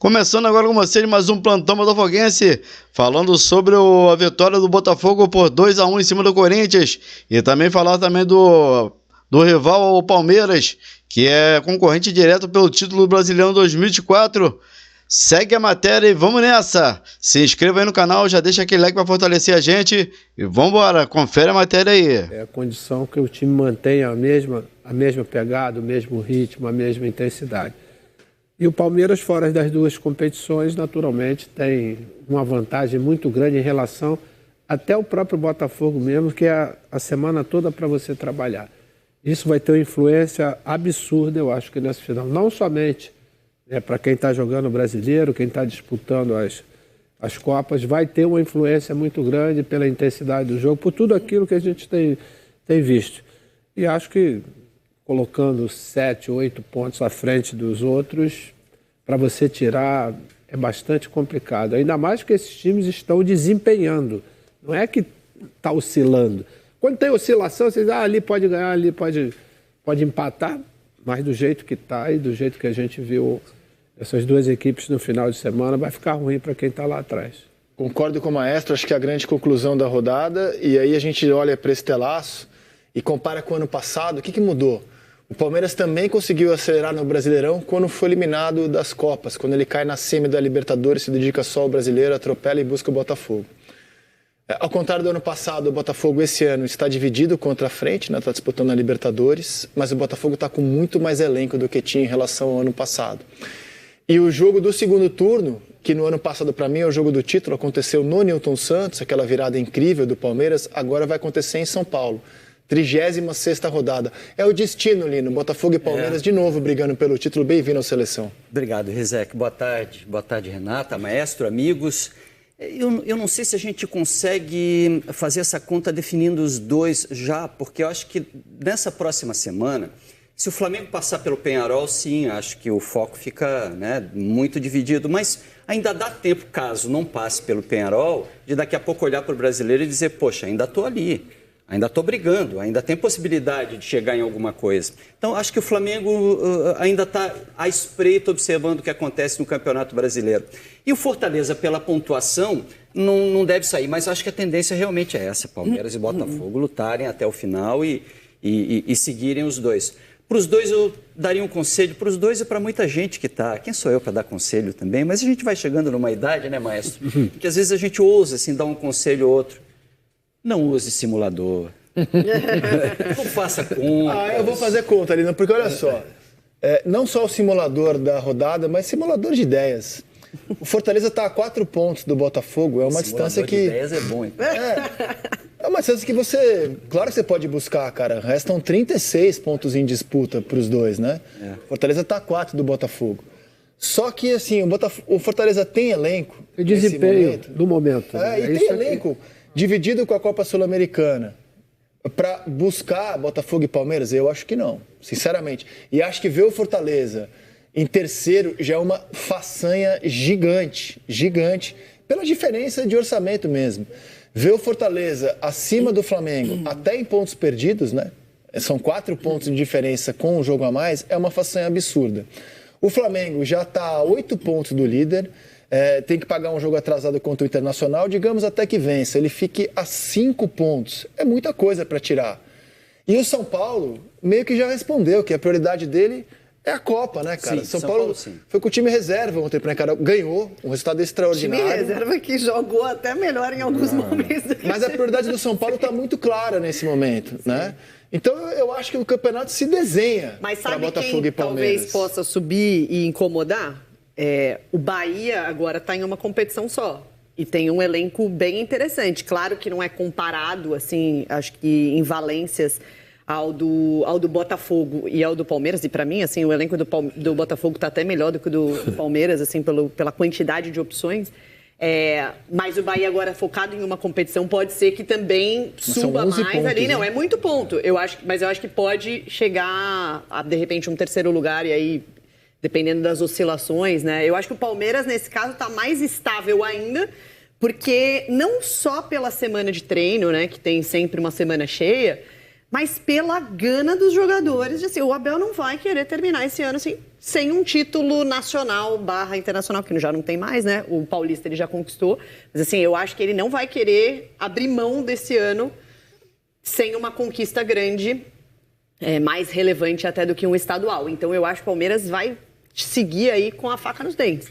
Começando agora com vocês mais um plantão botafoguense, falando sobre a vitória do Botafogo por 2-1 em cima do Corinthians, e também falar também do rival, o Palmeiras, que é concorrente direto pelo título brasileiro 2024. Segue a matéria e vamos nessa! Se inscreva aí no canal, já deixa aquele like para fortalecer a gente e vamos embora, confere a matéria aí. É a condição que o time mantenha a mesma pegada, o mesmo ritmo, a mesma intensidade. E o Palmeiras, fora das duas competições, naturalmente tem uma vantagem muito grande em relação até o próprio Botafogo mesmo, que é a semana toda para você trabalhar. Isso vai ter uma influência absurda, eu acho, que nessa final. Não somente para quem está jogando o brasileiro, quem está disputando as Copas, vai ter uma influência muito grande pela intensidade do jogo, por tudo aquilo que a gente tem visto. E acho que colocando 7, 8 pontos à frente dos outros, para você tirar é bastante complicado. Ainda mais que esses times estão desempenhando. Não é que está oscilando. Quando tem oscilação, você diz, ali pode ganhar, ali pode empatar, mas do jeito que está e do jeito que a gente viu essas duas equipes no final de semana, vai ficar ruim para quem está lá atrás. Concordo com o Maestro, acho que é a grande conclusão da rodada, e aí a gente olha para esse telaço e compara com o ano passado, o que mudou? O Palmeiras também conseguiu acelerar no Brasileirão quando foi eliminado das Copas, quando ele cai na semi da Libertadores, se dedica só ao brasileiro, atropela e busca o Botafogo. Ao contrário do ano passado, o Botafogo esse ano está dividido contra a frente, está disputando a Libertadores, mas o Botafogo está com muito mais elenco do que tinha em relação ao ano passado. E o jogo do segundo turno, que no ano passado para mim é o jogo do título, aconteceu no Newton Santos, aquela virada incrível do Palmeiras, agora vai acontecer em São Paulo. 36ª rodada. É o destino, Lino. Botafogo e Palmeiras de novo brigando pelo título. Bem-vindo à seleção. Obrigado, Rizek. Boa tarde, Renata, Maestro, amigos. Eu não sei se a gente consegue fazer essa conta definindo os dois já, porque eu acho que nessa próxima semana, se o Flamengo passar pelo Peñarol, sim, acho que o foco fica muito dividido, mas ainda dá tempo, caso não passe pelo Peñarol, de daqui a pouco olhar para o brasileiro e dizer, poxa, ainda estou ali. Ainda estou brigando, ainda tem possibilidade de chegar em alguma coisa. Então, acho que o Flamengo ainda está à espreita observando o que acontece no Campeonato Brasileiro. E o Fortaleza, pela pontuação, não deve sair, mas acho que a tendência realmente é essa, Palmeiras e Botafogo lutarem até o final e seguirem os dois. Para os dois eu daria um conselho, para os dois e para muita gente que está. Quem sou eu para dar conselho também? Mas a gente vai chegando numa idade, né, Maestro? Que às vezes a gente ousa assim, dar um conselho ou outro. Não use simulador. Não faça conta. Eu vou fazer conta, Lino, porque olha só. Não só o simulador da rodada, mas simulador de ideias. O Fortaleza está a 4 pontos do Botafogo. É uma distância que... Simulador de ideias é bom, então. É uma distância que você... Claro que você pode buscar, cara. Restam 36 pontos em disputa para os dois, né? O Fortaleza está a 4 do Botafogo. Só que, assim, o Fortaleza tem elenco. E desempenho do momento. E tem elenco dividido com a Copa Sul-Americana. Para buscar Botafogo e Palmeiras, eu acho que não, sinceramente. E acho que ver o Fortaleza em terceiro já é uma façanha gigante, pela diferença de orçamento mesmo. Ver o Fortaleza acima do Flamengo, até em pontos perdidos, né? São 4 pontos de diferença com um jogo a mais, é uma façanha absurda. O Flamengo já está a 8 pontos do líder, tem que pagar um jogo atrasado contra o Internacional, digamos até que vença, ele fique a 5 pontos. É muita coisa para tirar. E o São Paulo meio que já respondeu que a prioridade dele é a Copa, né, cara? Sim, São Paulo foi com o time reserva ontem para encarar, ganhou um resultado extraordinário. Time reserva que jogou até melhor em alguns momentos. Mas a prioridade do São Paulo está muito clara nesse momento, né? Então eu acho que o campeonato se desenha para Botafogo e Palmeiras. Talvez possa subir e incomodar? O Bahia agora está em uma competição só e tem um elenco bem interessante. Claro que não é comparado, assim, acho que em valências ao do Botafogo e ao do Palmeiras. E para mim, assim, o elenco do Botafogo está até melhor do que o do Palmeiras, assim, pela quantidade de opções. Mas o Bahia agora focado em uma competição pode ser que também suba mais pontos, ali. Não, é muito ponto. Mas eu acho que pode chegar a, de repente, um terceiro lugar e aí... dependendo das oscilações, né? Eu acho que o Palmeiras, nesse caso, está mais estável ainda, porque não só pela semana de treino, né, que tem sempre uma semana cheia, mas pela gana dos jogadores. Assim, o Abel não vai querer terminar esse ano assim, sem um título nacional / internacional, que já não tem mais, né? O Paulista ele já conquistou. Mas assim, eu acho que ele não vai querer abrir mão desse ano sem uma conquista grande, mais relevante até do que um estadual. Então eu acho que o Palmeiras vai seguir aí com a faca nos dentes.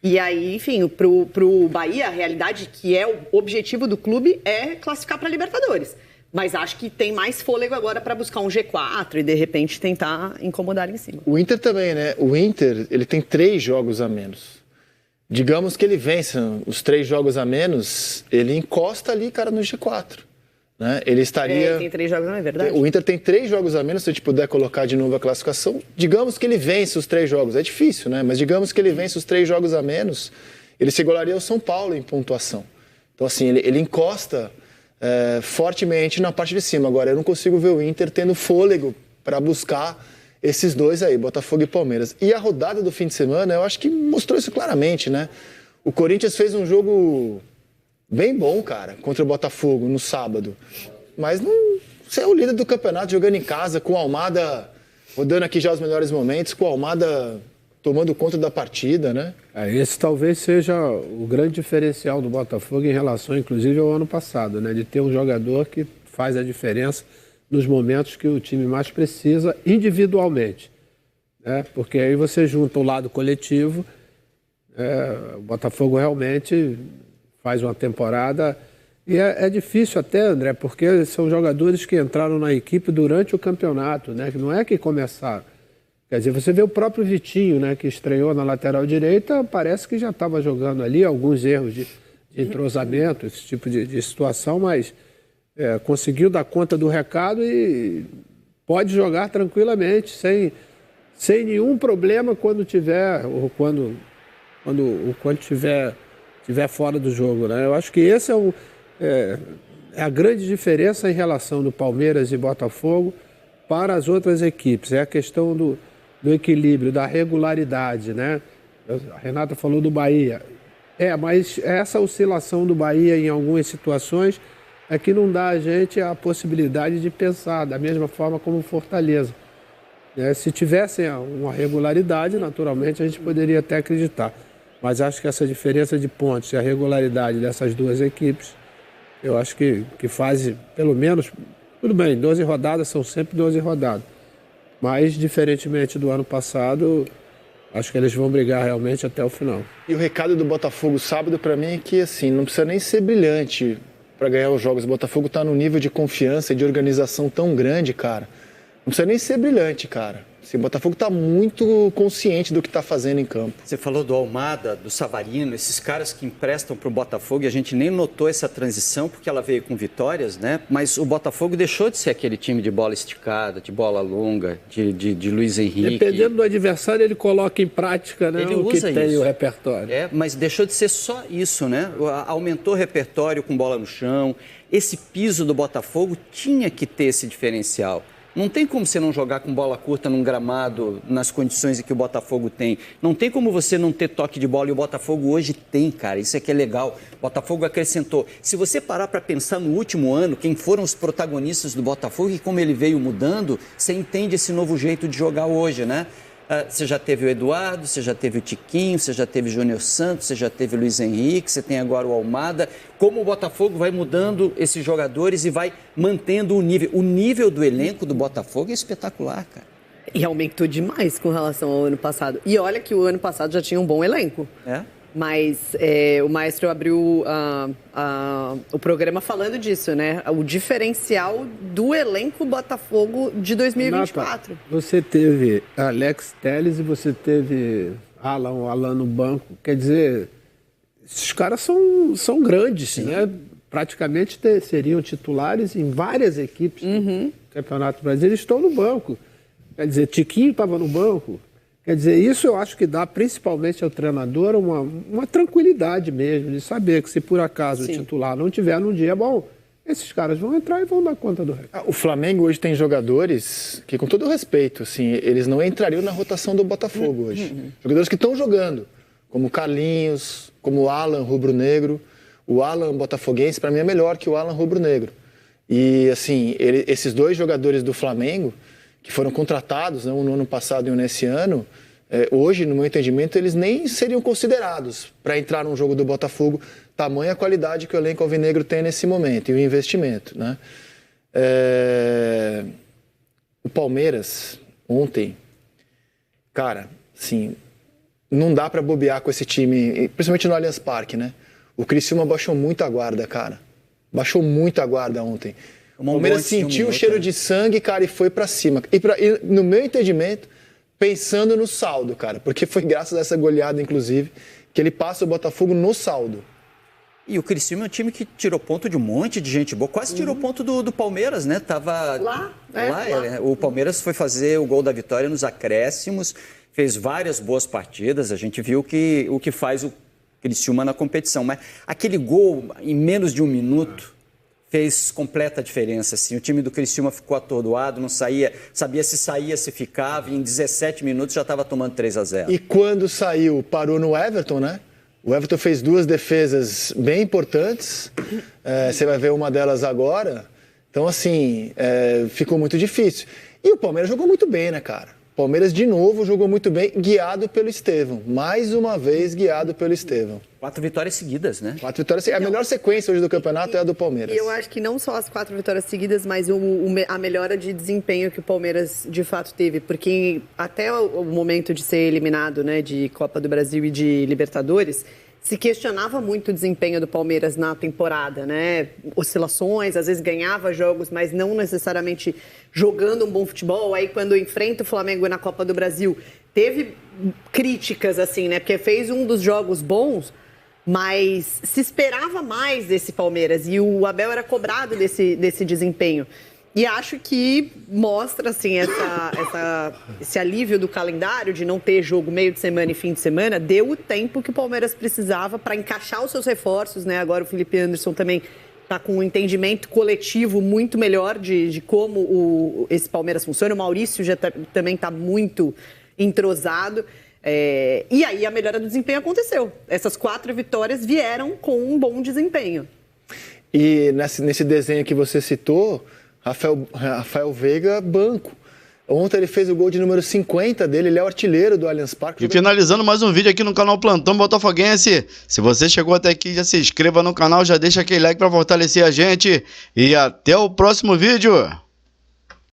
E aí, enfim, pro Bahia, a realidade que é o objetivo do clube é classificar para Libertadores. Mas acho que tem mais fôlego agora para buscar um G4 e, de repente, tentar incomodar ali em cima. O Inter também, né? O Inter, ele tem 3 jogos a menos. Digamos que ele vença os 3 jogos a menos, ele encosta ali, cara, no G4. Né? Ele estaria... tem 3 jogos, não é verdade? O Inter tem 3 jogos a menos, se a gente puder colocar de novo a classificação. Digamos que ele vence os 3 jogos. É difícil, né? Mas digamos que ele vence os 3 jogos a menos, ele se igualaria ao São Paulo em pontuação. Então, assim, ele encosta fortemente na parte de cima. Agora, eu não consigo ver o Inter tendo fôlego para buscar esses 2 aí, Botafogo e Palmeiras. E a rodada do fim de semana, eu acho que mostrou isso claramente, né? O Corinthians fez um jogo bem bom, cara, contra o Botafogo no sábado. Mas não, você é o líder do campeonato jogando em casa, com o Almada rodando aqui já os melhores momentos, com o Almada tomando conta da partida, né? Esse talvez seja o grande diferencial do Botafogo em relação, inclusive, ao ano passado, né? De ter um jogador que faz a diferença nos momentos que o time mais precisa individualmente, né? Porque aí você junta o lado coletivo, o Botafogo realmente faz uma temporada... E é difícil até, André, porque são jogadores que entraram na equipe durante o campeonato, né? Que não é que começaram. Quer dizer, você vê o próprio Vitinho, né? Que estreou na lateral direita, parece que já estava jogando ali, alguns erros de entrosamento, esse tipo de situação, mas conseguiu dar conta do recado e pode jogar tranquilamente, sem nenhum problema quando tiver, ou quando tiver fora do jogo, né? Eu acho que esse é a grande diferença em relação do Palmeiras e Botafogo para as outras equipes. É a questão do equilíbrio, da regularidade, né? A Renata falou do Bahia. Mas essa oscilação do Bahia em algumas situações é que não dá a gente a possibilidade de pensar da mesma forma como Fortaleza. Se tivessem uma regularidade, naturalmente a gente poderia até acreditar. Mas acho que essa diferença de pontos e a regularidade dessas 2 equipes, eu acho que faz, pelo menos, tudo bem, 12 rodadas são sempre 12 rodadas. Mas, diferentemente do ano passado, acho que eles vão brigar realmente até o final. E o recado do Botafogo sábado, para mim, é que assim, não precisa nem ser brilhante para ganhar os jogos. O Botafogo está num nível de confiança e de organização tão grande, cara. Não precisa nem ser brilhante, cara. Assim, o Botafogo está muito consciente do que está fazendo em campo. Você falou do Almada, do Savarino, esses caras que emprestam para o Botafogo, e a gente nem notou essa transição porque ela veio com vitórias, né? Mas o Botafogo deixou de ser aquele time de bola esticada, de bola longa, de Luiz Henrique. Dependendo do adversário, ele coloca em prática, né, ele o que usa tem isso. O repertório. Mas deixou de ser só isso, né? Aumentou o repertório com bola no chão. Esse piso do Botafogo tinha que ter esse diferencial. Não tem como você não jogar com bola curta num gramado nas condições em que o Botafogo tem. Não tem como você não ter toque de bola, e o Botafogo hoje tem, cara. Isso é que é legal. O Botafogo acrescentou. Se você parar para pensar no último ano, quem foram os protagonistas do Botafogo e como ele veio mudando, você entende esse novo jeito de jogar hoje, né? Você já teve o Eduardo, você já teve o Tiquinho, você já teve o Júnior Santos, você já teve o Luiz Henrique, você tem agora o Almada. Como o Botafogo vai mudando esses jogadores e vai mantendo o nível. O nível do elenco do Botafogo é espetacular, cara. E aumentou demais com relação ao ano passado. E olha que o ano passado já tinha um bom elenco. Mas o Maestro abriu o programa falando disso, né? O diferencial do elenco Botafogo de 2024. Renata, você teve Alex Telles e você teve Alan no banco. Quer dizer, esses caras são grandes, né? Praticamente seriam titulares em várias equipes do Campeonato Brasileiro. Eles estão no banco. Quer dizer, Tiquinho estava no banco. Quer dizer, isso eu acho que dá principalmente ao treinador uma tranquilidade mesmo, de saber que se por acaso o titular não tiver num dia bom, esses caras vão entrar e vão dar conta do recado. O Flamengo hoje tem jogadores que, com todo respeito, assim, eles não entrariam na rotação do Botafogo hoje. Jogadores que estão jogando, como Carlinhos, como o Alan Rubro-Negro. O Alan botafoguense, para mim, é melhor que o Alan Rubro-Negro. E, assim, esses 2 jogadores do Flamengo, que foram contratados, né, um no ano passado e um nesse ano, hoje, no meu entendimento, eles nem seriam considerados para entrar num jogo do Botafogo, tamanha a qualidade que o elenco alvinegro tem nesse momento e o investimento, né? O Palmeiras, ontem, cara, assim, não dá para bobear com esse time, principalmente no Allianz Parque, né? O Criciúma baixou muito a guarda, cara. Baixou muito a guarda ontem. O Palmeiras sentiu o cheiro de sangue, cara, e foi para cima. E no meu entendimento, pensando no saldo, cara, porque foi graças a essa goleada, inclusive, que ele passa o Botafogo no saldo. E o Criciúma é um time que tirou ponto de um monte de gente boa. Quase tirou ponto do Palmeiras, né? Tava lá. O Palmeiras foi fazer o gol da vitória nos acréscimos, fez várias boas partidas. A gente viu o que faz o Criciúma na competição. Mas aquele gol, em menos de um minuto, fez completa diferença. Assim. O time do Criciúma ficou atordoado, não sabia se saía, se ficava. E em 17 minutos já estava tomando 3-0. E quando saiu, parou no Everton, né? O Everton fez 2 defesas bem importantes, você vai ver uma delas agora. Então, assim, ficou muito difícil. E o Palmeiras jogou muito bem, né, cara? O Palmeiras, de novo, jogou muito bem, guiado pelo Estevão. Mais uma vez, guiado pelo Estevão. 4 vitórias seguidas, né? 4 vitórias seguidas. A melhor sequência hoje do campeonato é a do Palmeiras. E eu acho que não só as 4 vitórias seguidas, mas a melhora de desempenho que o Palmeiras, de fato, teve. Porque até o momento de ser eliminado, né, de Copa do Brasil e de Libertadores, se questionava muito o desempenho do Palmeiras na temporada, né? Oscilações, às vezes ganhava jogos, mas não necessariamente jogando um bom futebol. Aí, quando enfrenta o Flamengo na Copa do Brasil, teve críticas, assim, né? Porque fez um dos jogos bons, mas se esperava mais desse Palmeiras. E o Abel era cobrado desse desempenho. E acho que mostra, assim, esse alívio do calendário de não ter jogo meio de semana e fim de semana, deu o tempo que o Palmeiras precisava para encaixar os seus reforços, né? Agora o Felipe Anderson também está com um entendimento coletivo muito melhor de como esse Palmeiras funciona. O Maurício já também está muito entrosado. E aí a melhora do desempenho aconteceu. Essas 4 vitórias vieram com um bom desempenho. E nesse desenho que você citou, Rafael Veiga, banco. Ontem ele fez o gol de número 50 dele, ele é o artilheiro do Allianz Parque. E finalizando mais um vídeo aqui no canal Plantão Botafoguense. Se você chegou até aqui, já se inscreva no canal, já deixa aquele like para fortalecer a gente. E até o próximo vídeo.